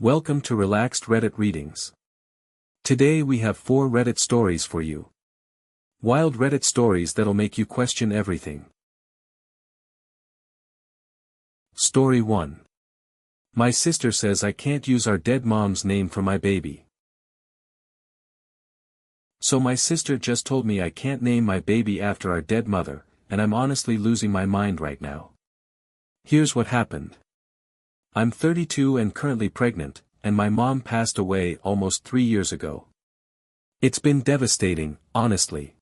Welcome to Relaxed Reddit Readings. Today we have 4 Reddit stories for you. Wild Reddit stories that'll make you question everything. Story 1. My sister says I can't use our dead mom's name for my baby. So my sister just told me I can't name my baby after our dead mother, and I'm honestly losing my mind right now. Here's what happened. I'm 32 and currently pregnant, and my mom passed away almost 3 years ago. It's been devastating, honestly.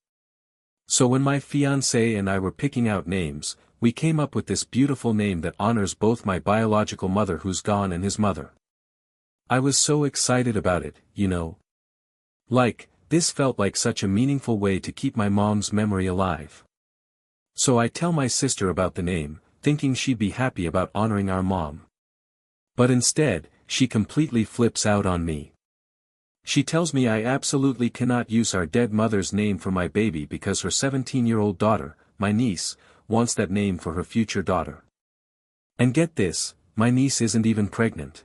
So when my fiancé and I were picking out names, we came up with this beautiful name that honors both my biological mother who's gone and his mother. I was so excited about it, you know. This felt like such a meaningful way to keep my mom's memory alive. So I tell my sister about the name, thinking she'd be happy about honoring our mom. But instead, she completely flips out on me. She tells me I absolutely cannot use our dead mother's name for my baby because her 17-year-old daughter, my niece, wants that name for her future daughter. And get this, my niece isn't even pregnant.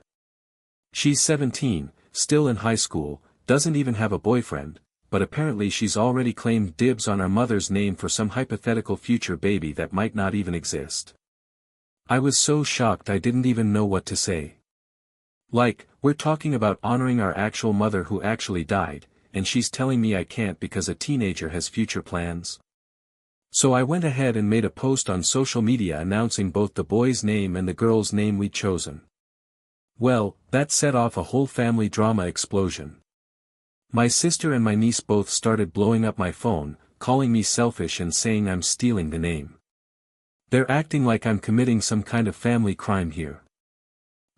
She's 17, still in high school, doesn't even have a boyfriend, but apparently she's already claimed dibs on our mother's name for some hypothetical future baby that might not even exist. I was so shocked I didn't even know what to say. We're talking about honoring our actual mother who actually died, and she's telling me I can't because a teenager has future plans. So I went ahead and made a post on social media announcing both the boy's name and the girl's name we'd chosen. Well, that set off a whole family drama explosion. My sister and my niece both started blowing up my phone, calling me selfish and saying I'm stealing the name. They're acting like I'm committing some kind of family crime here.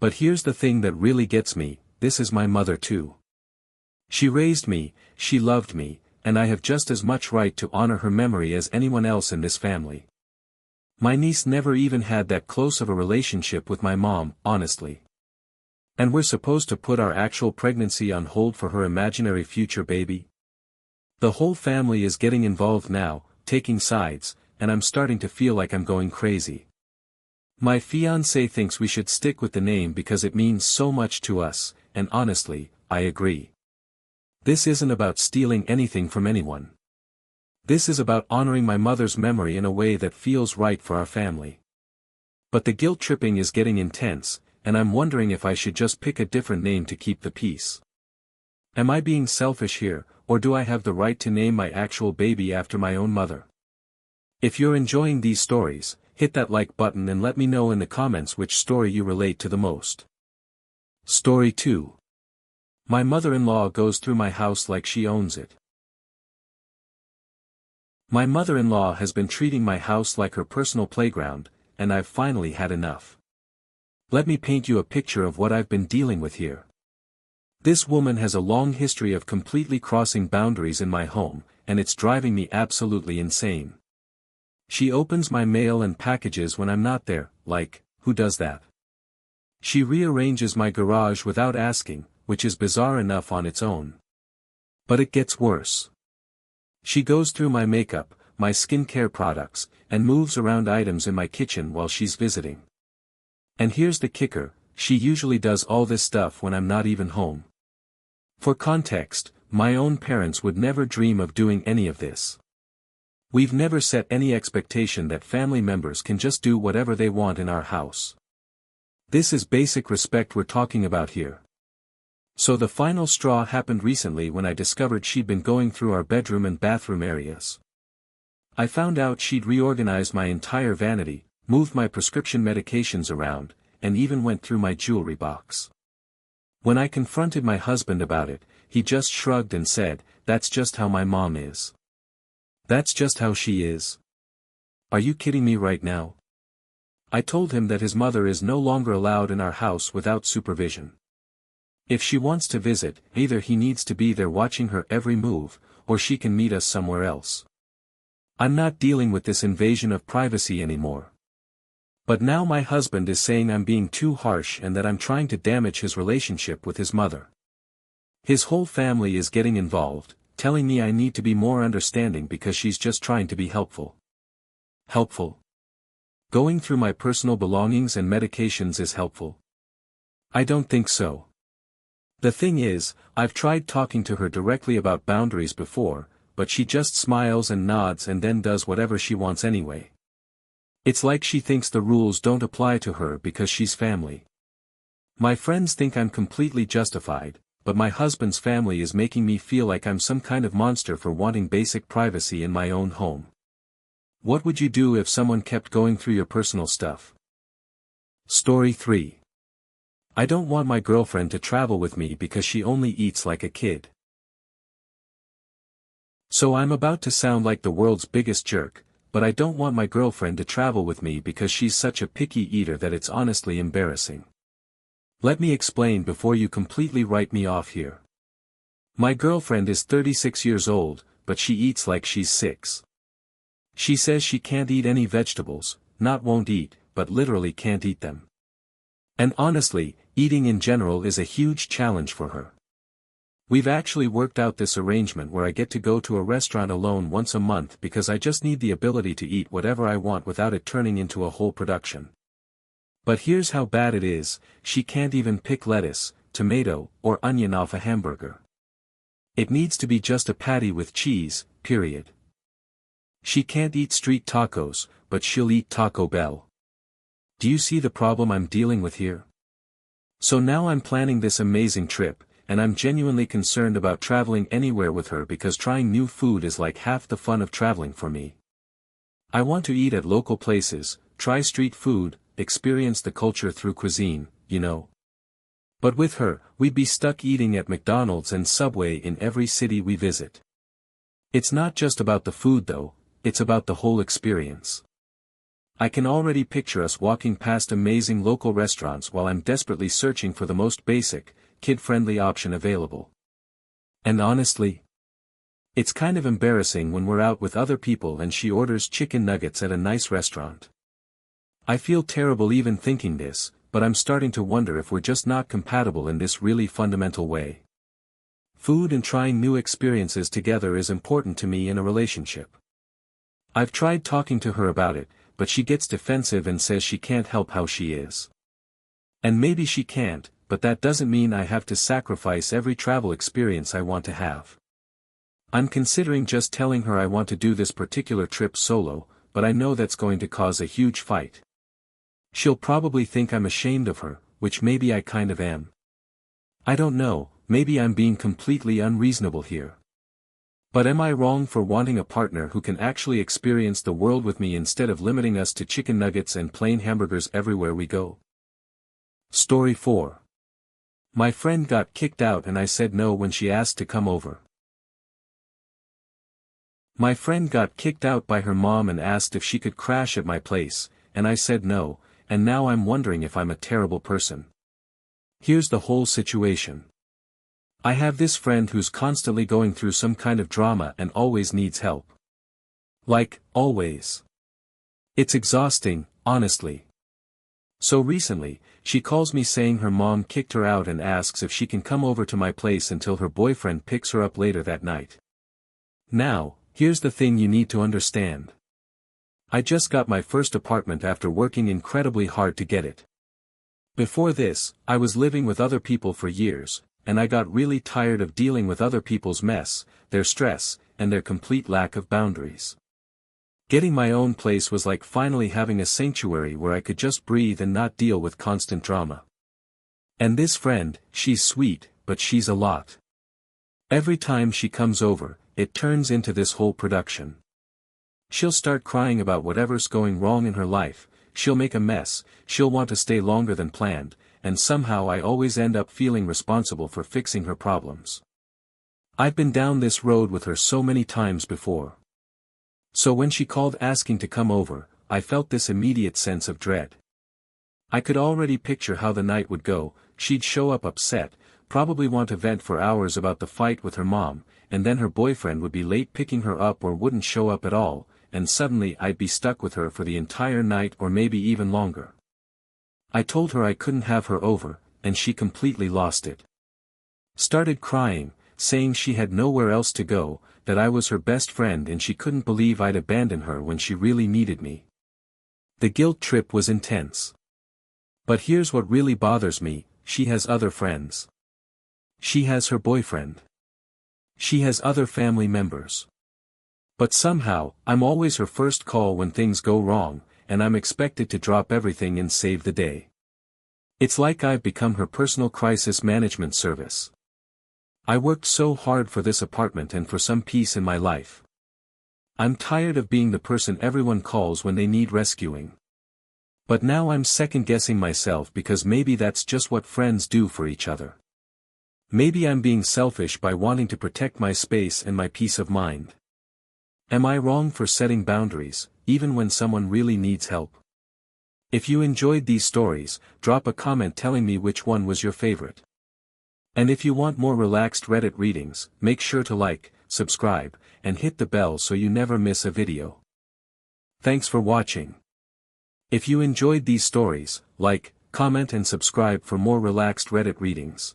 But here's the thing that really gets me, this is my mother too. She raised me, she loved me, and I have just as much right to honor her memory as anyone else in this family. My niece never even had that close of a relationship with my mom, honestly. And we're supposed to put our actual pregnancy on hold for her imaginary future baby? The whole family is getting involved now, taking sides, and I'm starting to feel like I'm going crazy. My fiancé thinks we should stick with the name because it means so much to us, and honestly, I agree. This isn't about stealing anything from anyone. This is about honoring my mother's memory in a way that feels right for our family. But the guilt tripping is getting intense, and I'm wondering if I should just pick a different name to keep the peace. Am I being selfish here, or do I have the right to name my actual baby after my own mother? If you're enjoying these stories, hit that like button and let me know in the comments which story you relate to the most. Story 2. My mother-in-law goes through my house like she owns it. My mother-in-law has been treating my house like her personal playground, and I've finally had enough. Let me paint you a picture of what I've been dealing with here. This woman has a long history of completely crossing boundaries in my home, and it's driving me absolutely insane. She opens my mail and packages when I'm not there, who does that? She rearranges my garage without asking, which is bizarre enough on its own. But it gets worse. She goes through my makeup, my skincare products, and moves around items in my kitchen while she's visiting. And here's the kicker, she usually does all this stuff when I'm not even home. For context, my own parents would never dream of doing any of this. We've never set any expectation that family members can just do whatever they want in our house. This is basic respect we're talking about here. So the final straw happened recently when I discovered she'd been going through our bedroom and bathroom areas. I found out she'd reorganized my entire vanity, moved my prescription medications around, and even went through my jewelry box. When I confronted my husband about it, he just shrugged and said, "That's just how my mom is. That's just how she is." Are you kidding me right now? I told him that his mother is no longer allowed in our house without supervision. If she wants to visit, either he needs to be there watching her every move, or she can meet us somewhere else. I'm not dealing with this invasion of privacy anymore. But now my husband is saying I'm being too harsh and that I'm trying to damage his relationship with his mother. His whole family is getting involved, telling me I need to be more understanding because she's just trying to be helpful. Helpful? Going through my personal belongings and medications is helpful? I don't think so. The thing is, I've tried talking to her directly about boundaries before, but she just smiles and nods and then does whatever she wants anyway. It's like she thinks the rules don't apply to her because she's family. My friends think I'm completely justified, but my husband's family is making me feel like I'm some kind of monster for wanting basic privacy in my own home. What would you do if someone kept going through your personal stuff? Story 3. I don't want my girlfriend to travel with me because she only eats like a kid. So I'm about to sound like the world's biggest jerk, but I don't want my girlfriend to travel with me because she's such a picky eater that it's honestly embarrassing. Let me explain before you completely write me off here. My girlfriend is 36 years old, but she eats like she's 6. She says she can't eat any vegetables, not won't eat, but literally can't eat them. And honestly, eating in general is a huge challenge for her. We've actually worked out this arrangement where I get to go to a restaurant alone once a month because I just need the ability to eat whatever I want without it turning into a whole production. But here's how bad it is, she can't even pick lettuce, tomato, or onion off a hamburger. It needs to be just a patty with cheese, period. She can't eat street tacos, but she'll eat Taco Bell. Do you see the problem I'm dealing with here? So now I'm planning this amazing trip, and I'm genuinely concerned about traveling anywhere with her because trying new food is like half the fun of traveling for me. I want to eat at local places, try street food, experience the culture through cuisine, you know. But with her, we'd be stuck eating at McDonald's and Subway in every city we visit. It's not just about the food though, it's about the whole experience. I can already picture us walking past amazing local restaurants while I'm desperately searching for the most basic, kid-friendly option available. And honestly, it's kind of embarrassing when we're out with other people and she orders chicken nuggets at a nice restaurant. I feel terrible even thinking this, but I'm starting to wonder if we're just not compatible in this really fundamental way. Food and trying new experiences together is important to me in a relationship. I've tried talking to her about it, but she gets defensive and says she can't help how she is. And maybe she can't, but that doesn't mean I have to sacrifice every travel experience I want to have. I'm considering just telling her I want to do this particular trip solo, but I know that's going to cause a huge fight. She'll probably think I'm ashamed of her, which maybe I kind of am. I don't know, maybe I'm being completely unreasonable here. But am I wrong for wanting a partner who can actually experience the world with me instead of limiting us to chicken nuggets and plain hamburgers everywhere we go? Story 4. My friend got kicked out and I said no when she asked to come over. My friend got kicked out by her mom and asked if she could crash at my place, and I said no, and now I'm wondering if I'm a terrible person. Here's the whole situation. I have this friend who's constantly going through some kind of drama and always needs help. Like, always. It's exhausting, honestly. So recently, she calls me saying her mom kicked her out and asks if she can come over to my place until her boyfriend picks her up later that night. Now, here's the thing you need to understand. I just got my first apartment after working incredibly hard to get it. Before this, I was living with other people for years, and I got really tired of dealing with other people's mess, their stress, and their complete lack of boundaries. Getting my own place was like finally having a sanctuary where I could just breathe and not deal with constant drama. And this friend, she's sweet, but she's a lot. Every time she comes over, it turns into this whole production. She'll start crying about whatever's going wrong in her life, she'll make a mess, she'll want to stay longer than planned, and somehow I always end up feeling responsible for fixing her problems. I've been down this road with her so many times before. So when she called asking to come over, I felt this immediate sense of dread. I could already picture how the night would go. She'd show up upset, probably want to vent for hours about the fight with her mom, and then her boyfriend would be late picking her up or wouldn't show up at all, and suddenly I'd be stuck with her for the entire night or maybe even longer. I told her I couldn't have her over, and she completely lost it. Started crying, saying she had nowhere else to go, that I was her best friend and she couldn't believe I'd abandon her when she really needed me. The guilt trip was intense. But here's what really bothers me, she has other friends. She has her boyfriend. She has other family members. But somehow, I'm always her first call when things go wrong, and I'm expected to drop everything and save the day. It's like I've become her personal crisis management service. I worked so hard for this apartment and for some peace in my life. I'm tired of being the person everyone calls when they need rescuing. But now I'm second-guessing myself because maybe that's just what friends do for each other. Maybe I'm being selfish by wanting to protect my space and my peace of mind. Am I wrong for setting boundaries, even when someone really needs help? If you enjoyed these stories, drop a comment telling me which one was your favorite. And if you want more relaxed Reddit readings, make sure to like, subscribe, and hit the bell so you never miss a video. Thanks for watching. If you enjoyed these stories, like, comment and subscribe for more relaxed Reddit readings.